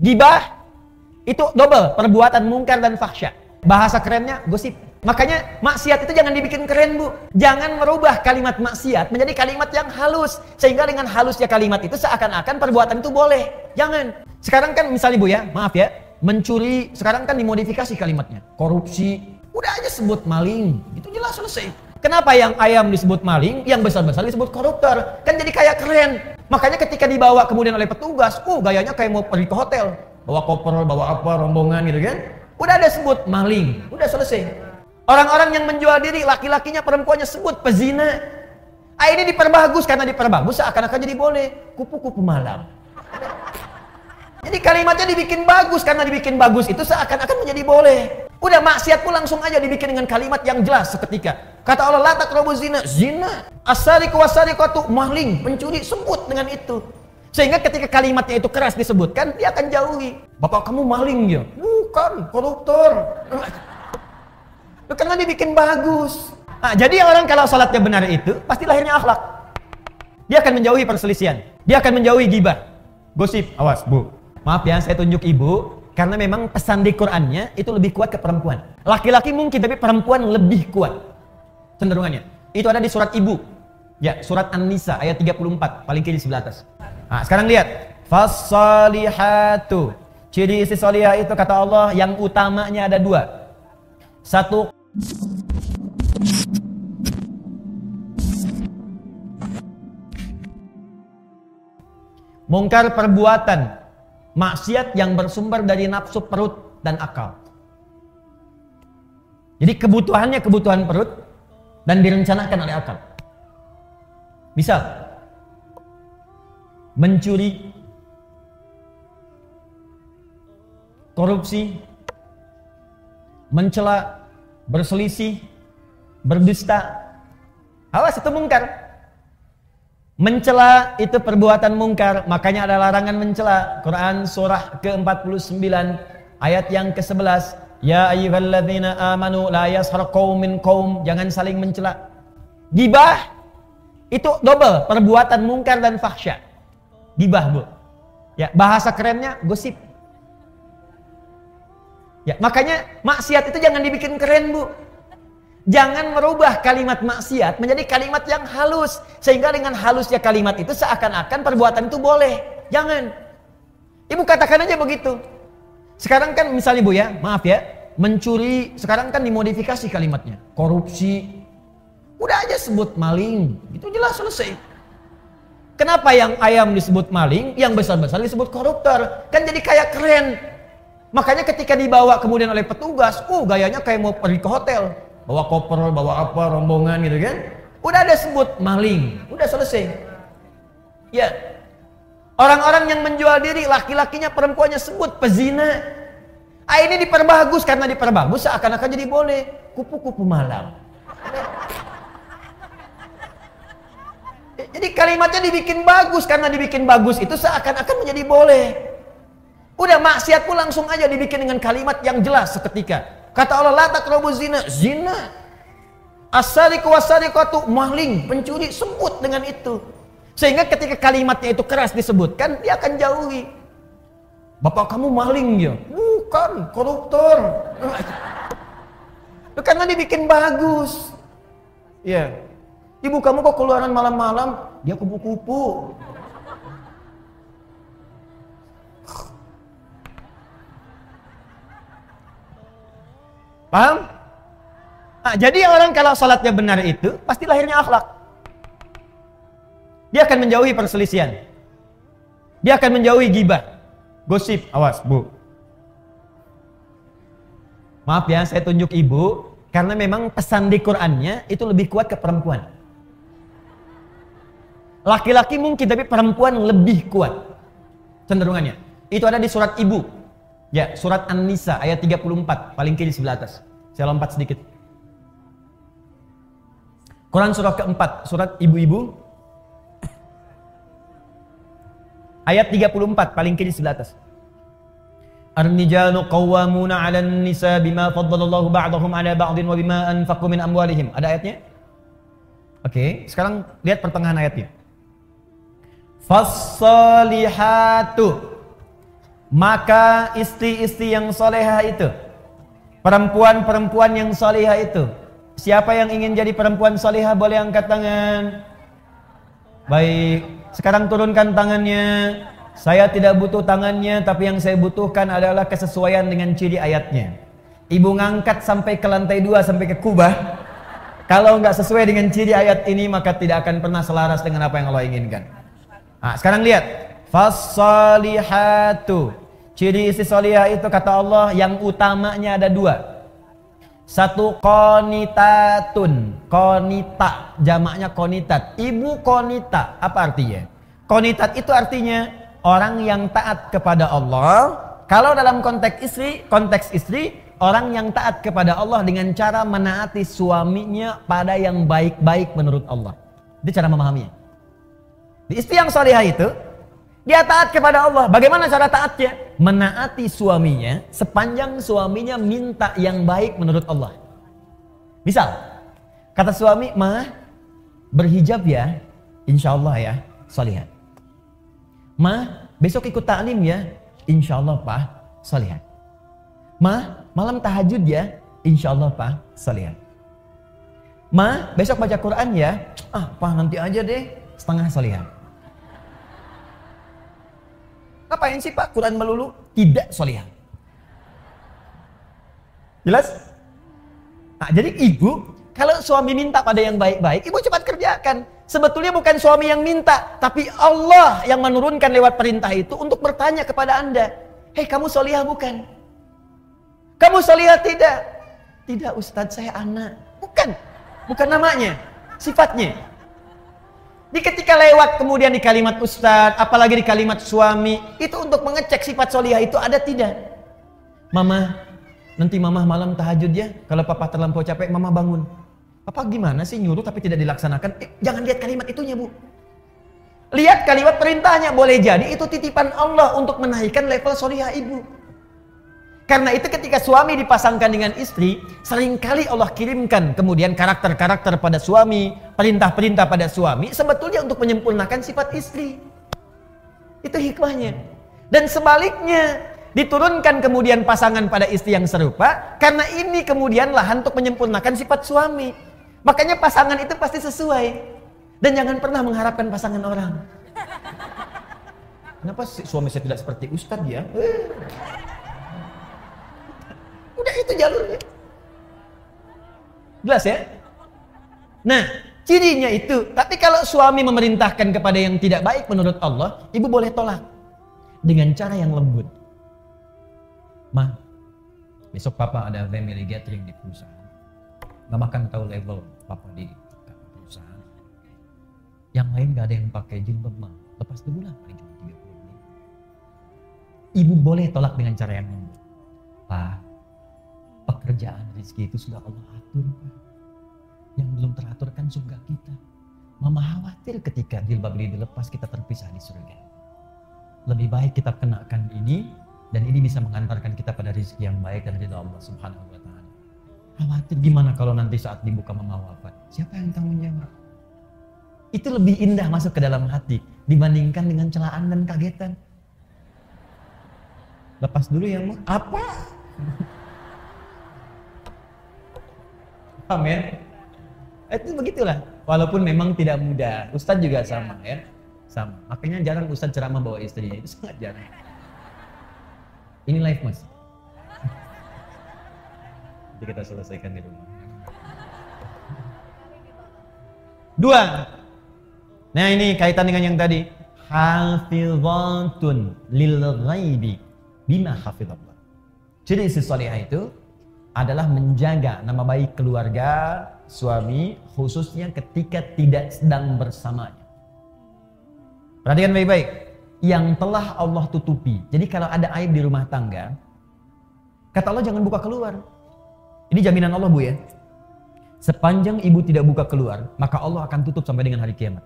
Gibah itu double, perbuatan mungkar dan fahsya. Bahasa kerennya gosip. Makanya maksiat itu jangan dibikin keren, Bu. Jangan merubah kalimat maksiat menjadi kalimat yang halus, sehingga dengan halusnya kalimat itu seakan-akan perbuatan itu boleh. Jangan. Sekarang kan misalnya, Bu ya, maaf ya, mencuri sekarang kan dimodifikasi kalimatnya. Korupsi, udah aja sebut maling, itu jelas selesai. Kenapa yang ayam disebut maling, yang besar-besar disebut koruptor? Kan jadi kayak keren. Makanya ketika dibawa kemudian oleh petugas, gayanya kayak mau pergi ke hotel. Bawa koper, bawa apa, rombongan gitu kan. Udah ada sebut maling, udah selesai. Orang-orang yang menjual diri, laki-lakinya, perempuannya sebut pezina. Ini diperbagus, karena diperbagus seakan-akan jadi boleh. Kupu-kupu malam. Jadi kalimatnya dibikin bagus, karena dibikin bagus itu seakan-akan menjadi boleh. Udah maksiat pun langsung aja dibikin dengan kalimat yang jelas seketika. Kata Allah, la taqrabu zina, zina. As-sariqu was-sariqatu, maling, pencuri, sebut dengan itu. Sehingga ketika kalimatnya itu keras disebutkan, dia akan jauhi. Bapak kamu maling ya? Bukan, koruptor. Karena dibikin bagus. Nah, jadi orang kalau salatnya benar itu, pasti lahirnya akhlak. Dia akan menjauhi perselisihan. Dia akan menjauhi gibah, gosip. Awas, Bu. Maaf ya, saya tunjuk Ibu. Karena memang pesan di Qur'annya itu lebih kuat ke perempuan. Laki-laki mungkin, tapi perempuan lebih kuat cenderungannya. Itu ada di surat Ibu. Ya, surat An-Nisa ayat 34, paling kiri sebelah atas. Nah, sekarang lihat. Fas-salihatu. Ciri istri salihah itu kata Allah yang utamanya ada dua. Satu, mungkar perbuatan maksiat yang bersumber dari nafsu perut dan akal. Jadi kebutuhannya kebutuhan perut dan direncanakan oleh akal. Misal mencuri, korupsi, mencela, berselisih, berdusta. Awas, itu mungkar. Mencela itu perbuatan mungkar, makanya ada larangan mencela. Quran surah ke-49 ayat yang ke-11. Ya ayyuhalladzina amanu la yaskhar qaumin qaum, jangan saling mencela. Gibah itu double, perbuatan mungkar dan fahsya. Gibah, Bu. Ya, bahasa kerennya gosip. Ya, makanya maksiat itu jangan dibikin keren, Bu. Jangan merubah kalimat maksiat menjadi kalimat yang halus, sehingga dengan halusnya kalimat itu seakan-akan perbuatan itu boleh. Jangan. Ibu katakan aja begitu. Sekarang kan misalnya, Bu ya, maaf ya, mencuri sekarang kan dimodifikasi kalimatnya. Korupsi, udah aja sebut maling, itu jelas selesai. Kenapa yang ayam disebut maling, yang besar-besar disebut koruptor? Kan jadi kayak keren. Makanya ketika dibawa kemudian oleh petugas, gayanya kayak mau pergi ke hotel. Bawa koper, bawa apa, rombongan gitu kan. Udah ada sebut maling, udah selesai. Ya. Orang-orang yang menjual diri, laki-lakinya, perempuannya sebut pezina. Ini diperbagus, karena diperbagus seakan-akan jadi boleh. Kupu-kupu malam. Jadi kalimatnya dibikin bagus, karena dibikin bagus itu seakan-akan menjadi boleh. Udah maksiat pun langsung aja dibikin dengan kalimat yang jelas seketika. Kata Allah, la taqrabu zina, zina. As-sariqu was-sariqatu, maling, pencuri, sebut dengan itu. Sehingga ketika kalimatnya itu keras disebutkan, dia akan jauhi. Bapak kamu maling ya? Bukan, koruptor. Karena dibikin bagus. Ya. Ibu kamu kok keluaran malam-malam? Dia kupu-kupu. Paham? Nah, jadi orang kalau salatnya benar itu pasti lahirnya akhlak. Dia akan menjauhi perselisihan. Dia akan menjauhi gibah, gosip. Awas, Bu. Maaf ya, saya tunjuk Ibu karena memang pesan di Qur'annya itu lebih kuat ke perempuan. Laki-laki mungkin, tapi perempuan lebih kuat cenderungannya. Itu ada di surat Ibu. Ya, surat An-Nisa ayat 34, paling kiri sebelah atas. Saya lompat sedikit. Quran surah keempat, surat Ibu-ibu. Ayat 34, paling kiri sebelah atas. Ar-rijalu qawwamuna 'alan nisa bima faddalallahu ba'dahum 'ala ba'din wa bima anfaqu min amwalihim. Ada ayatnya? Oke, sekarang lihat pertengahan ayatnya. Fas-salihatu, Maka istri-istri yang solehah itu, perempuan-perempuan yang solehah itu, siapa yang ingin jadi perempuan solehah boleh angkat tangan. Baik, sekarang turunkan tangannya. Saya tidak butuh tangannya, tapi yang saya butuhkan adalah kesesuaian dengan ciri ayatnya. Ibu ngangkat sampai ke lantai 2, sampai ke kubah. Kalau nggak sesuai dengan ciri ayat ini, maka tidak akan pernah selaras dengan apa yang Allah inginkan. Nah, sekarang lihat. Fassalihatu. Ciri istri solihah itu kata Allah yang utamanya ada 2. Satu, qanitatun. Qanita, jamaknya qanitat. Ibu qanita, apa artinya? Qanitat itu artinya orang yang taat kepada Allah. Kalau dalam konteks istri, orang yang taat kepada Allah dengan cara menaati suaminya pada yang baik-baik menurut Allah. Itu cara memahaminya. Di istri yang solihah itu, dia taat kepada Allah. Bagaimana cara taatnya? Menaati suaminya sepanjang suaminya minta yang baik menurut Allah. Misal, kata suami, "Ma, berhijab ya, insya Allah ya, solihah. Ma, besok ikut ta'lim ya, insya Allah Pak, solihah. Ma, malam tahajud ya, insya Allah Pak, solihah. Ma, besok baca Quran ya, Pak nanti aja deh, setengah solihah." Ngapain sih Pak Quran melulu? Tidak solihah. Jelas? Nah, jadi ibu, kalau suami minta pada yang baik-baik, ibu cepat kerjakan. Sebetulnya bukan suami yang minta, tapi Allah yang menurunkan lewat perintah itu untuk bertanya kepada Anda. Hei, kamu solihah bukan? Kamu solihah tidak? Tidak Ustadz, saya anak. Bukan namanya, sifatnya. Di ketika lewat kemudian di kalimat Ustadz, apalagi di kalimat suami, itu untuk mengecek sifat solihah itu ada tidak. Mama, nanti mama malam tahajud ya, kalau papa terlampau capek mama bangun. Papa gimana sih nyuruh tapi tidak dilaksanakan? Jangan lihat kalimat itunya bu. Lihat kalimat perintahnya, boleh jadi itu titipan Allah untuk menaikkan level solihah ibu. Karena itu ketika suami dipasangkan dengan istri, seringkali Allah kirimkan kemudian karakter-karakter pada suami, perintah-perintah pada suami, sebetulnya untuk menyempurnakan sifat istri. Itu hikmahnya. Dan sebaliknya, diturunkan kemudian pasangan pada istri yang serupa, karena ini kemudian lahan untuk menyempurnakan sifat suami. Makanya pasangan itu pasti sesuai. Dan jangan pernah mengharapkan pasangan orang. Kenapa suami saya tidak seperti Ustadz ya? Udah itu jalurnya. Jelas ya? Nah, cirinya itu. Tapi kalau suami memerintahkan kepada yang tidak baik menurut Allah, ibu boleh tolak. Dengan cara yang lembut. Ma, besok papa ada family gathering di perusahaan. Mama kan tahu level papa di perusahaan. Yang lain gak ada yang pakai jilbab, ma. Lepas dulu lah, paling cuma 30 menit. Ibu boleh tolak dengan cara yang lembut. Pa, pekerjaan rezeki itu sudah Allah atur, Pak. Yang belum teratur kan surga kita. Mama khawatir ketika jilbab ini dilepas kita terpisah di surga. Lebih baik kita kenakan ini, dan ini bisa mengantarkan kita pada rezeki yang baik dan ridha Allah Subhanahu wa Ta'ala. Khawatir gimana kalau nanti saat dibuka mama wafat? Siapa yang tanggung jawab? Itu lebih indah masuk ke dalam hati dibandingkan dengan celaan dan kagetan. Lepas dulu ya, Ma. Apa? Amin. Itu begitulah. Walaupun memang tidak mudah. Ustadz juga sama ya. Sama. Makanya jarang Ustadz ceramah bawa istrinya. Itu sangat jarang. Ini live mas. Nanti kita selesaikan di rumah. 2. Nah ini kaitan dengan yang tadi. Hafizatun lil ghaibi bima hafizallah. Jadi istri salihah itu adalah menjaga nama baik keluarga, suami, khususnya ketika tidak sedang bersamanya. Perhatikan baik-baik. Yang telah Allah tutupi. Jadi kalau ada aib di rumah tangga, kata Allah jangan buka keluar. Ini jaminan Allah bu ya. Sepanjang ibu tidak buka keluar, maka Allah akan tutup sampai dengan hari kiamat.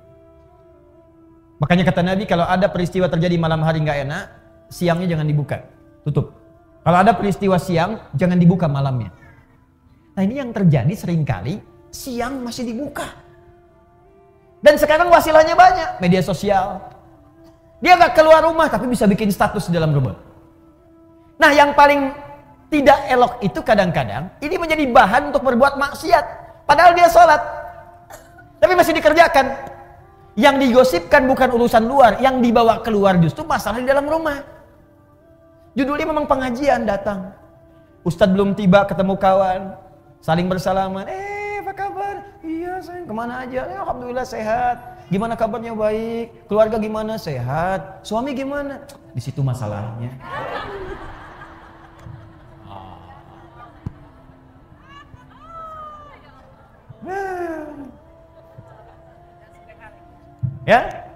Makanya kata Nabi, kalau ada peristiwa terjadi malam hari nggak enak, siangnya jangan dibuka, tutup. Kalau ada peristiwa siang, jangan dibuka malamnya. Nah ini yang terjadi seringkali, siang masih dibuka. Dan sekarang wasilahnya banyak, media sosial. Dia nggak keluar rumah, tapi bisa bikin status di dalam rumah. Nah, yang paling tidak elok itu kadang-kadang ini menjadi bahan untuk berbuat maksiat. Padahal dia sholat, tapi masih dikerjakan. Yang digosipkan bukan urusan luar, yang dibawa keluar justru masalah di dalam rumah. Judulnya memang pengajian, datang. Ustadz belum tiba, ketemu kawan, saling bersalaman. Apa kabar? Iya sayang, kemana aja? Alhamdulillah sehat. Gimana kabarnya? Baik. Keluarga gimana? Sehat. Suami gimana? Di situ masalahnya. Ya,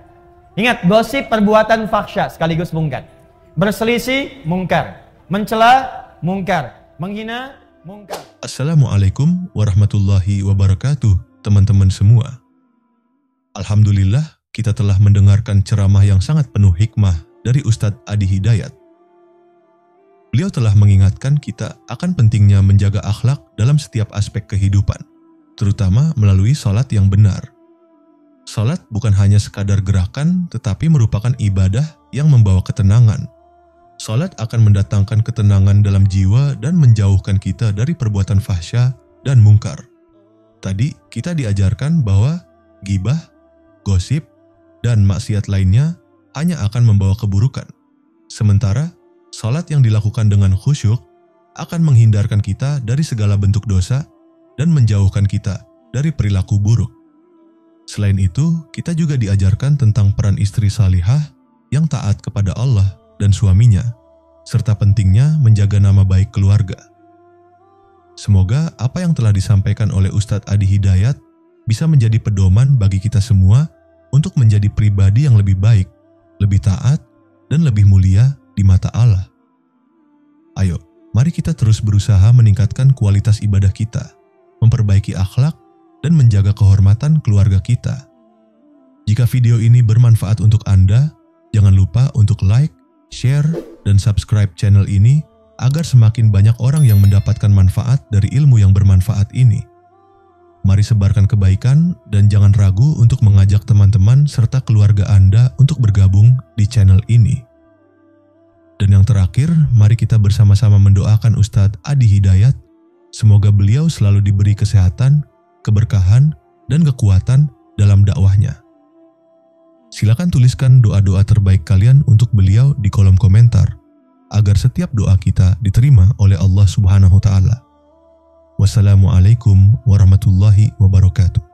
ingat, gosip perbuatan fahsya sekaligus mungkar. Berselisih mungkar, mencela mungkar, menghina mungkar. Assalamualaikum warahmatullahi wabarakatuh, teman-teman semua. Alhamdulillah, kita telah mendengarkan ceramah yang sangat penuh hikmah dari Ustadz Adi Hidayat. Beliau telah mengingatkan kita akan pentingnya menjaga akhlak dalam setiap aspek kehidupan, terutama melalui salat yang benar. Salat bukan hanya sekadar gerakan, tetapi merupakan ibadah yang membawa ketenangan. Salat akan mendatangkan ketenangan dalam jiwa dan menjauhkan kita dari perbuatan fahsya dan mungkar. Tadi kita diajarkan bahwa ghibah, gosip, dan maksiat lainnya hanya akan membawa keburukan. Sementara salat yang dilakukan dengan khusyuk akan menghindarkan kita dari segala bentuk dosa dan menjauhkan kita dari perilaku buruk. Selain itu, kita juga diajarkan tentang peran istri salihah yang taat kepada Allah dan suaminya, serta pentingnya menjaga nama baik keluarga. Semoga apa yang telah disampaikan oleh Ustadz Adi Hidayat bisa menjadi pedoman bagi kita semua untuk menjadi pribadi yang lebih baik, lebih taat, dan lebih mulia di mata Allah. Ayo, mari kita terus berusaha meningkatkan kualitas ibadah kita, memperbaiki akhlak, dan menjaga kehormatan keluarga kita. Jika video ini bermanfaat untuk Anda, jangan lupa untuk like, share, dan subscribe channel ini agar semakin banyak orang yang mendapatkan manfaat dari ilmu yang bermanfaat ini. Mari sebarkan kebaikan dan jangan ragu untuk mengajak teman-teman serta keluarga Anda untuk bergabung di channel ini. Dan yang terakhir, mari kita bersama-sama mendoakan Ustadz Adi Hidayat. Semoga beliau selalu diberi kesehatan, keberkahan, dan kekuatan dalam dakwahnya. Silakan tuliskan doa-doa terbaik kalian untuk beliau di kolom komentar, agar setiap doa kita diterima oleh Allah Subhanahu wa Ta'ala. Wassalamualaikum warahmatullahi wabarakatuh.